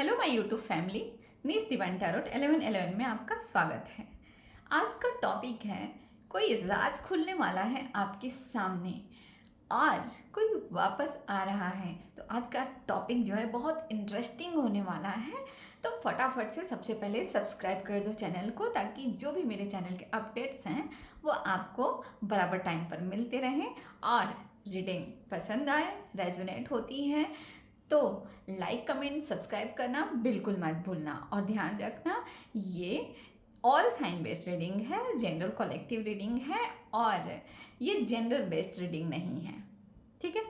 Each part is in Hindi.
Hello my YouTube family. नीस डिवाइन टैरोट 1111 में आपका स्वागत है। आज का टॉपिक है, कोई राज खुलने वाला है आपके सामने और कोई वापस आ रहा है। तो आज का टॉपिक जो है बहुत इंटरेस्टिंग होने वाला है। तो फटाफट से सबसे पहले सब्सक्राइब कर दो चैनल को, ताकि जो भी मेरे चैनल के अपडेट्स हैं वो आपको बराबर टाइम पर मिलते रहें। और रीडिंग पसंद आए, रेजोनेट होती है तो लाइक कमेंट सब्सक्राइब करना बिल्कुल मत भूलना। और ध्यान रखना, ये ऑल साइन बेस्ड रीडिंग है, जेंडर कलेक्टिव रीडिंग है और ये जेंडर बेस्ड रीडिंग नहीं है। ठीक है,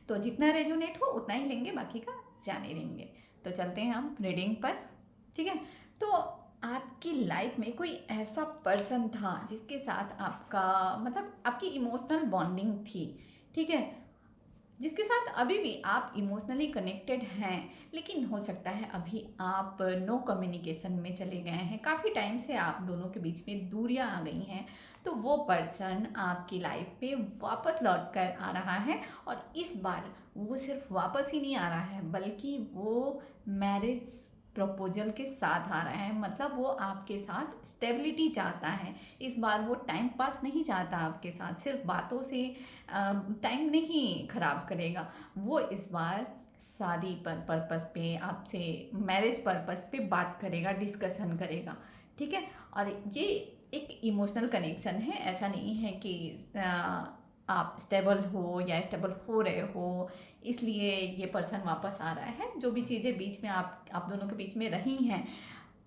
तो जितना रेजोनेट हो उतना ही लेंगे, बाकी का जाने देंगे। तो चलते हैं हम रीडिंग पर। ठीक है, तो आपकी लाइफ में कोई ऐसा पर्सन था जिसके साथ आपका मतलब आपकी इमोशनल बॉन्डिंग थी। ठीक है, जिसके साथ अभी भी आप इमोशनली कनेक्टेड हैं, लेकिन हो सकता है अभी आप नो कम्युनिकेशन में चले गए हैं, काफ़ी टाइम से आप दोनों के बीच में दूरियां आ गई हैं। तो वो पर्सन आपकी लाइफ में वापस लौट कर आ रहा है। और इस बार वो सिर्फ वापस ही नहीं आ रहा है, बल्कि वो मैरिज प्रपोजल के साथ आ रहा है। मतलब वो आपके साथ स्टेबिलिटी चाहता है। इस बार वो टाइम पास नहीं चाहता आपके साथ, सिर्फ बातों से टाइम नहीं खराब करेगा। वो इस बार शादी पर पर्पस पे आपसे मैरिज पर्पस पे बात करेगा, डिस्कशन करेगा। ठीक है, और ये एक इमोशनल कनेक्शन है। ऐसा नहीं है कि आप स्टेबल हो या स्टेबल हो रहे हो इसलिए ये पर्सन वापस आ रहा है। जो भी चीज़ें बीच में आप दोनों के बीच में रही हैं,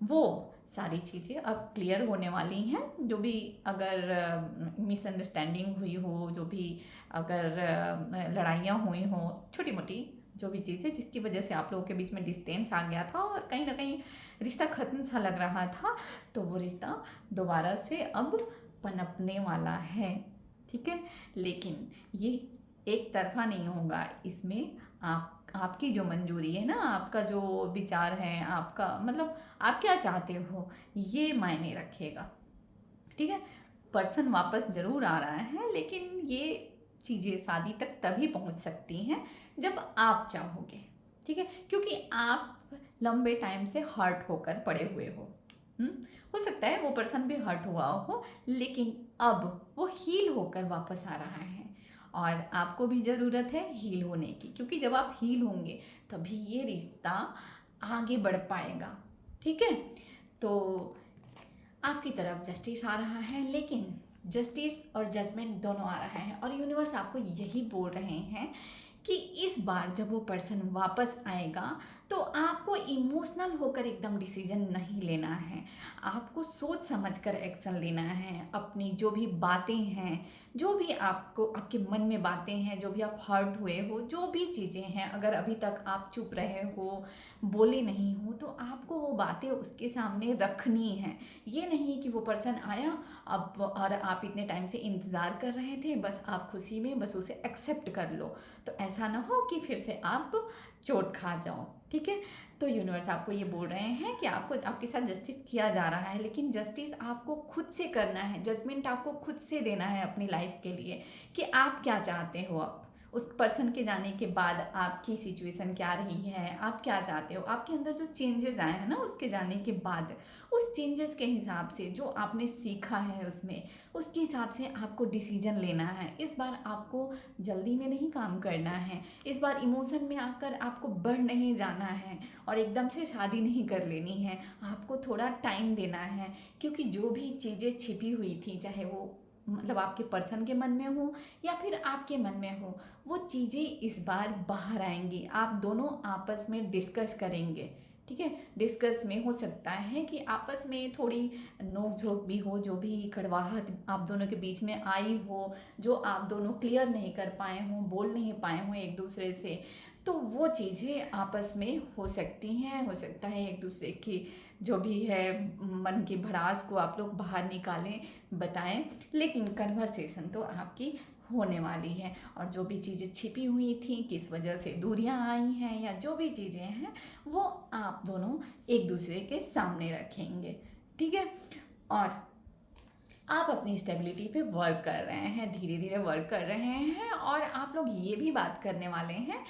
वो सारी चीज़ें अब क्लियर होने वाली हैं। जो भी अगर मिसअंडरस्टैंडिंग हुई हो, जो भी अगर लड़ाइयाँ हुई हों, छोटी मोटी जो भी चीज़ें जिसकी वजह से आप लोगों के बीच में डिस्टेंस आ गया था और कहीं ना कहीं रिश्ता ख़त्म सा लग रहा था, तो वो रिश्ता दोबारा से अब पनपने वाला है। ठीक है, लेकिन ये एक तरफा नहीं होगा। इसमें आपकी जो मंजूरी है ना, आपका जो विचार है, आपका मतलब आप क्या चाहते हो, ये मायने रखेगा। ठीक है, पर्सन वापस ज़रूर आ रहा है, लेकिन ये चीज़ें शादी तक तभी पहुंच सकती हैं जब आप चाहोगे। ठीक है, क्योंकि आप लंबे टाइम से हर्ट होकर पड़े हुए हो। हो सकता है वो पर्सन भी हर्ट हुआ हो, लेकिन अब वो हील होकर वापस आ रहा है। और आपको भी ज़रूरत है हील होने की, क्योंकि जब आप हील होंगे तभी ये रिश्ता आगे बढ़ पाएगा। ठीक है, तो आपकी तरफ जस्टिस आ रहा है, लेकिन जस्टिस और जजमेंट दोनों आ रहा है। और यूनिवर्स आपको यही बोल रहे हैं कि इस बार जब वो पर्सन वापस आएगा तो आपको इमोशनल होकर एकदम डिसीजन नहीं लेना है। आपको सोच समझकर एक्शन लेना है। अपनी जो भी बातें हैं, जो भी आपको आपके मन में बातें हैं, जो भी आप हर्ट हुए हो, जो भी चीज़ें हैं, अगर अभी तक आप चुप रहे हो, बोले नहीं हो, तो आपको वो बातें उसके सामने रखनी है। ये नहीं कि वो पर्सन आया अब और आप इतने टाइम से इंतज़ार कर रहे थे, बस आप खुशी में बस उसे एक्सेप्ट कर लो। तो ऐसा ना हो कि फिर से आप चोट खा जाओ। ठीक है, तो यूनिवर्स आपको ये बोल रहे हैं कि आपको आपके साथ जस्टिस किया जा रहा है, लेकिन जस्टिस आपको खुद से करना है। जजमेंट आपको खुद से देना है अपनी लाइफ के लिए कि आप क्या चाहते हो। आप उस पर्सन के जाने के बाद आपकी सिचुएशन क्या रही है, आप क्या चाहते हो, आपके अंदर जो चेंजेस आए हैं ना उसके जाने के बाद, उस चेंजेस के हिसाब से जो आपने सीखा है उसमें, उसके हिसाब से आपको डिसीजन लेना है। इस बार आपको जल्दी में नहीं काम करना है। इस बार इमोशन में आकर आपको बढ़ नहीं जाना है और एकदम से शादी नहीं कर लेनी है। आपको थोड़ा टाइम देना है, क्योंकि जो भी चीज़ें छिपी हुई थी, चाहे वो मतलब आपके पर्सन के मन में हो या फिर आपके मन में हो, वो चीज़ें इस बार बाहर आएंगी। आप दोनों आपस में डिस्कस करेंगे। ठीक है, डिस्कस में हो सकता है कि आपस में थोड़ी नोक झोंक भी हो, जो भी कड़वाहट आप दोनों के बीच में आई हो, जो आप दोनों क्लियर नहीं कर पाए हों, बोल नहीं पाए हों एक दूसरे से, तो वो चीज़ें आपस में हो सकती हैं। हो सकता है एक दूसरे की जो भी है मन की भड़ास को आप लोग बाहर निकालें, बताएं, लेकिन कन्वर्सेशन तो आपकी होने वाली है। और जो भी चीज़ें छिपी हुई थी, किस वजह से दूरियां आई हैं या जो भी चीज़ें हैं, वो आप दोनों एक दूसरे के सामने रखेंगे। ठीक है, और आप अपनी स्टेबिलिटी पे वर्क कर रहे हैं, धीरे धीरे वर्क कर रहे हैं। और आप लोग ये भी बात करने वाले हैं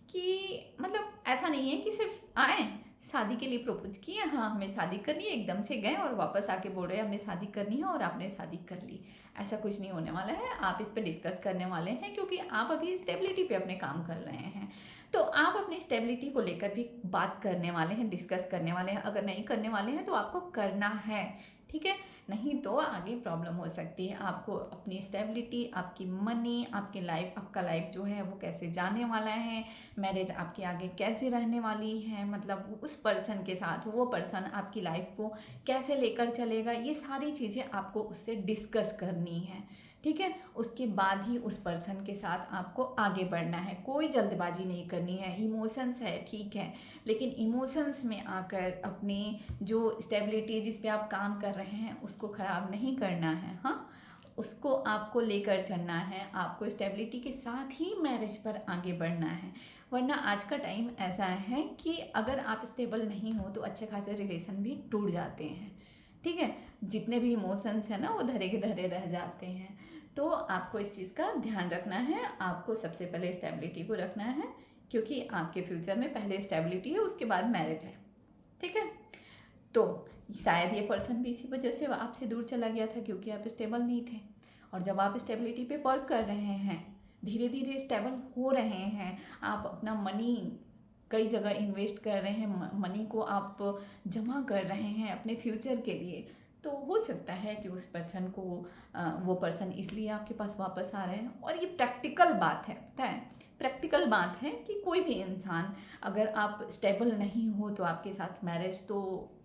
कि मतलब ऐसा नहीं है कि सिर्फ आए शादी के लिए प्रपोज किए, हाँ हमें शादी करनी है, एकदम से गए और वापस आके बोल रहे हैं हमें शादी करनी है और आपने शादी कर ली। ऐसा कुछ नहीं होने वाला है। आप इस पर डिस्कस करने वाले हैं क्योंकि आप अभी स्टेबिलिटी पे अपने काम कर रहे हैं, तो आप अपनी स्टेबिलिटी को लेकर भी बात करने वाले हैं, डिस्कस करने वाले हैं। अगर नहीं करने वाले हैं तो आपको करना है, ठीक है, नहीं तो आगे प्रॉब्लम हो सकती है। आपको अपनी स्टेबिलिटी, आपकी मनी, आपकी लाइफ, आपका लाइफ जो है वो कैसे जाने वाला है, मैरिज आपकी आगे कैसे रहने वाली है, मतलब उस पर्सन के साथ वो पर्सन आपकी लाइफ को कैसे लेकर चलेगा, ये सारी चीज़ें आपको उससे डिस्कस करनी है, ठीक है। उसके बाद ही उस पर्सन के साथ आपको आगे बढ़ना है। कोई जल्दबाजी नहीं करनी है। इमोशंस है ठीक है, लेकिन इमोशंस में आकर अपनी जो स्टेबिलिटी जिस पे आप काम कर रहे हैं उसको ख़राब नहीं करना है। हाँ, उसको आपको लेकर चलना है, आपको स्टेबिलिटी के साथ ही मैरिज पर आगे बढ़ना है। वरना आज का टाइम ऐसा है कि अगर आप स्टेबल नहीं हो तो अच्छे खासे रिलेशन भी टूट जाते हैं, ठीक है। जितने भी इमोशंस हैं ना वो धरे के धरे रह जाते हैं। तो आपको इस चीज़ का ध्यान रखना है। आपको सबसे पहले स्टेबिलिटी को रखना है, क्योंकि आपके फ्यूचर में पहले स्टेबिलिटी है, उसके बाद मैरिज है, ठीक है। तो शायद ये पर्सन भी इसी वजह से आपसे दूर चला गया था, क्योंकि आप स्टेबल नहीं थे। और जब आप स्टेबिलिटी पे वर्क कर रहे हैं, धीरे धीरे स्टेबल हो रहे हैं, आप अपना मनी कई जगह इन्वेस्ट कर रहे हैं, मनी को आप जमा कर रहे हैं अपने फ्यूचर के लिए, तो हो सकता है कि उस पर्सन को वो पर्सन इसलिए आपके पास वापस आ रहे हैं। और ये प्रैक्टिकल बात है, पता है, प्रैक्टिकल बात है कि कोई भी इंसान अगर आप स्टेबल नहीं हो तो आपके साथ मैरिज तो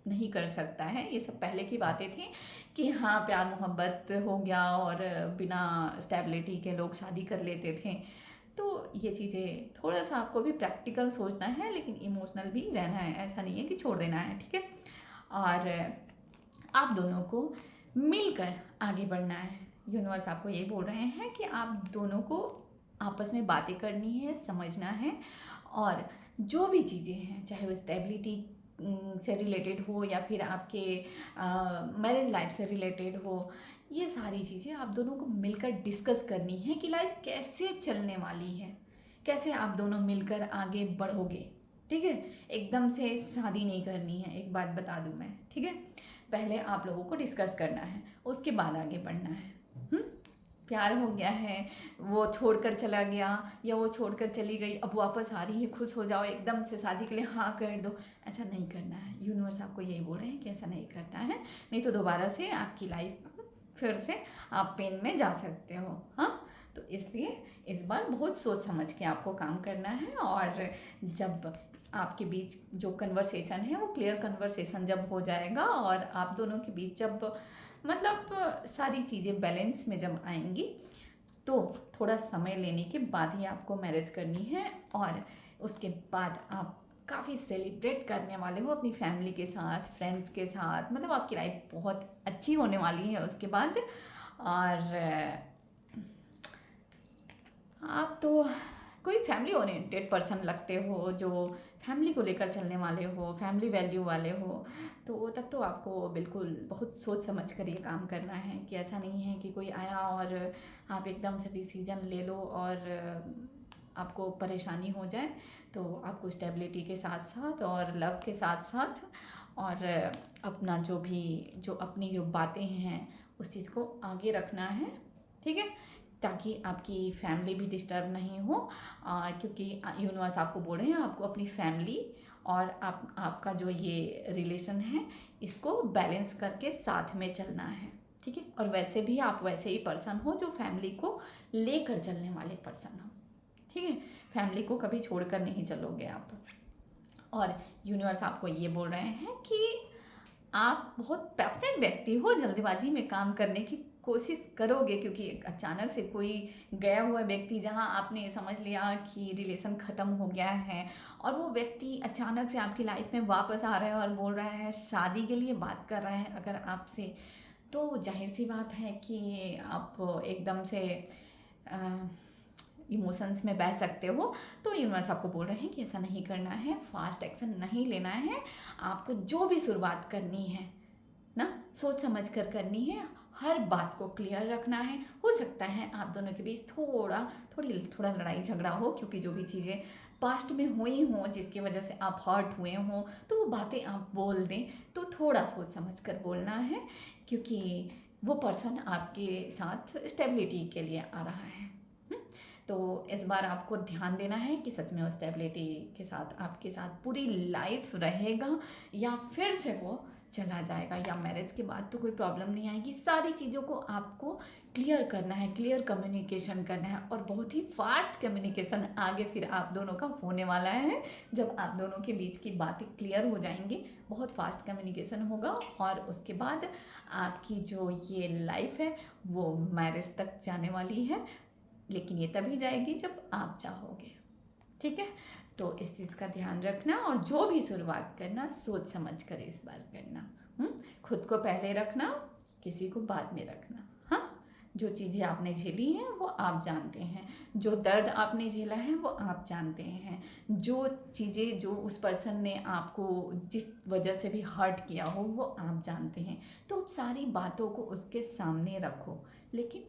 नहीं कर सकता है। ये सब पहले की बातें थी कि हाँ प्यार मोहब्बत हो गया और बिना स्टेबिलिटी के लोग शादी कर लेते थे। तो ये चीज़ें थोड़ा सा आपको भी प्रैक्टिकल सोचना है, लेकिन इमोशनल भी रहना है। ऐसा नहीं है कि छोड़ देना है, ठीक है। और आप दोनों को मिलकर आगे बढ़ना है। यूनिवर्स आपको ये बोल रहे हैं कि आप दोनों को आपस में बातें करनी है, समझना है, और जो भी चीज़ें हैं, चाहे वो स्टेबिलिटी से रिलेटेड हो या फिर आपके मैरिज लाइफ से रिलेटेड हो, ये सारी चीज़ें आप दोनों को मिलकर डिस्कस करनी है कि लाइफ कैसे चलने वाली है, कैसे आप दोनों मिलकर आगे बढ़ोगे, ठीक है। एकदम से शादी नहीं करनी है, एक बात बता दूं मैं, ठीक है। पहले आप लोगों को डिस्कस करना है, उसके बाद आगे बढ़ना है। प्यार हो गया है, वो छोड़कर चला गया या वो छोड़कर चली गई, अब वापस आ रही है, खुश हो जाओ, एकदम से शादी के लिए हाँ कर दो, ऐसा नहीं करना है। यूनिवर्स आपको यही बोल रहे हैं कि ऐसा नहीं करना है, नहीं तो दोबारा से आपकी लाइफ फिर से आप पेन में जा सकते हो। हाँ, तो इसलिए इस बार बहुत सोच समझ के आपको काम करना है। और जब आपके बीच जो कन्वर्सेशन है वो क्लियर कन्वर्सेशन जब हो जाएगा और आप दोनों के बीच जब मतलब सारी चीज़ें बैलेंस में जब आएंगी, तो थोड़ा समय लेने के बाद ही आपको मैरिज करनी है। और उसके बाद आप काफ़ी सेलिब्रेट करने वाले हो अपनी फैमिली के साथ, फ्रेंड्स के साथ, मतलब आपकी लाइफ बहुत अच्छी होने वाली है उसके बाद। और आप तो कोई फैमिली ओरिएंटेड पर्सन लगते हो, जो फैमिली को लेकर चलने वाले हो, फैमिली वैल्यू वाले हो, तो तब तो आपको बिल्कुल बहुत सोच समझ कर ये काम करना है। कि ऐसा नहीं है कि कोई आया और आप एकदम से डिसीजन ले लो और आपको परेशानी हो जाए। तो आपको स्टेबिलिटी के साथ साथ और लव के साथ साथ और अपना जो अपनी जो बातें हैं उस चीज़ को आगे रखना है, ठीक है, ताकि आपकी फैमिली भी डिस्टर्ब नहीं हो। क्योंकि यूनिवर्स आपको बोल रहे हैं आपको अपनी फैमिली और आपका जो ये रिलेशन है इसको बैलेंस करके साथ में चलना है, ठीक है। और वैसे भी आप वैसे ही पर्सन हो जो फैमिली को लेकर चलने वाले पर्सन हो, ठीक है। फैमिली को कभी छोड़कर नहीं चलोगे आप। और यूनिवर्स आपको ये बोल रहे हैं कि आप बहुत पैशनेट व्यक्ति हो, जल्दबाजी में काम करने की कोशिश करोगे, क्योंकि अचानक से कोई गया हुआ व्यक्ति, जहां आपने समझ लिया कि रिलेशन ख़त्म हो गया है और वो व्यक्ति अचानक से आपकी लाइफ में वापस आ रहा है और बोल रहा है शादी के लिए बात कर रहा है अगर आपसे, तो जाहिर सी बात है कि आप एकदम से इमोशंस में बह सकते हो। तो यूनिवर्स आपको बोल रहे हैं कि ऐसा नहीं करना है, फास्ट एक्शन नहीं लेना है। आपको जो भी शुरुआत करनी है ना, सोच समझ कर करनी है, हर बात को क्लियर रखना है। हो सकता है आप दोनों के बीच थोड़ा लड़ाई झगड़ा हो, क्योंकि जो भी चीज़ें पास्ट में हुई हों जिसकी वजह से आप हर्ट हुए हों, तो वो बातें आप बोल दें। तो थोड़ा सोच समझ कर बोलना है, क्योंकि वो पर्सन आपके साथ स्टेबिलिटी के लिए आ रहा है। तो इस बार आपको ध्यान देना है कि सच में वो स्टेबिलिटी के साथ आपके साथ पूरी लाइफ रहेगा या फिर से वो चला जाएगा, या मैरिज के बाद तो कोई प्रॉब्लम नहीं आएगी। सारी चीज़ों को आपको क्लियर करना है, क्लियर कम्युनिकेशन करना है, और बहुत ही फास्ट कम्युनिकेशन आगे फिर आप दोनों का होने वाला है। जब आप दोनों के बीच की बातें क्लियर हो जाएंगी, बहुत फास्ट कम्युनिकेशन होगा, और उसके बाद आपकी जो ये लाइफ है वो मैरिज तक जाने वाली है। लेकिन ये तभी जाएगी जब आप चाहोगे, ठीक है। तो इस चीज़ का ध्यान रखना, और जो भी शुरुआत करना सोच समझ कर इस बार करना। खुद को पहले रखना, किसी को बाद में रखना। हाँ, जो चीज़ें आपने झेली हैं वो आप जानते हैं, जो दर्द आपने झेला है वो आप जानते हैं, जो चीज़ें जो उस पर्सन ने आपको जिस वजह से भी हर्ट किया हो वो आप जानते हैं। तो सारी बातों को उसके सामने रखो, लेकिन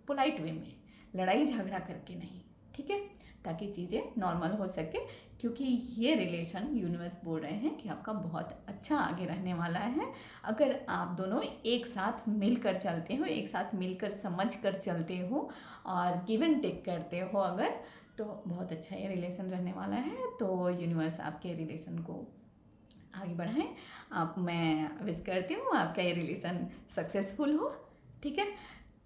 पोलाइट वे में, लड़ाई झगड़ा करके नहीं, ठीक है, ताकि चीज़ें नॉर्मल हो सके। क्योंकि ये रिलेशन यूनिवर्स बोल रहे हैं कि आपका बहुत अच्छा आगे रहने वाला है। अगर आप दोनों एक साथ मिलकर चलते हो, एक साथ मिलकर समझ कर चलते हो और गिव एंड टेक करते हो अगर, तो बहुत अच्छा ये रिलेशन रहने वाला है। तो यूनिवर्स आपके रिलेशन को आगे बढ़ाएं। मैं विश करती हूँ आपका ये रिलेशन सक्सेसफुल हो, ठीक है।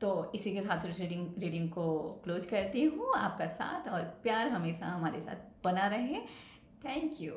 तो इसी के साथ रीडिंग को क्लोज करती हूँ। आपका साथ और प्यार हमेशा हमारे साथ बना रहे। Thank you.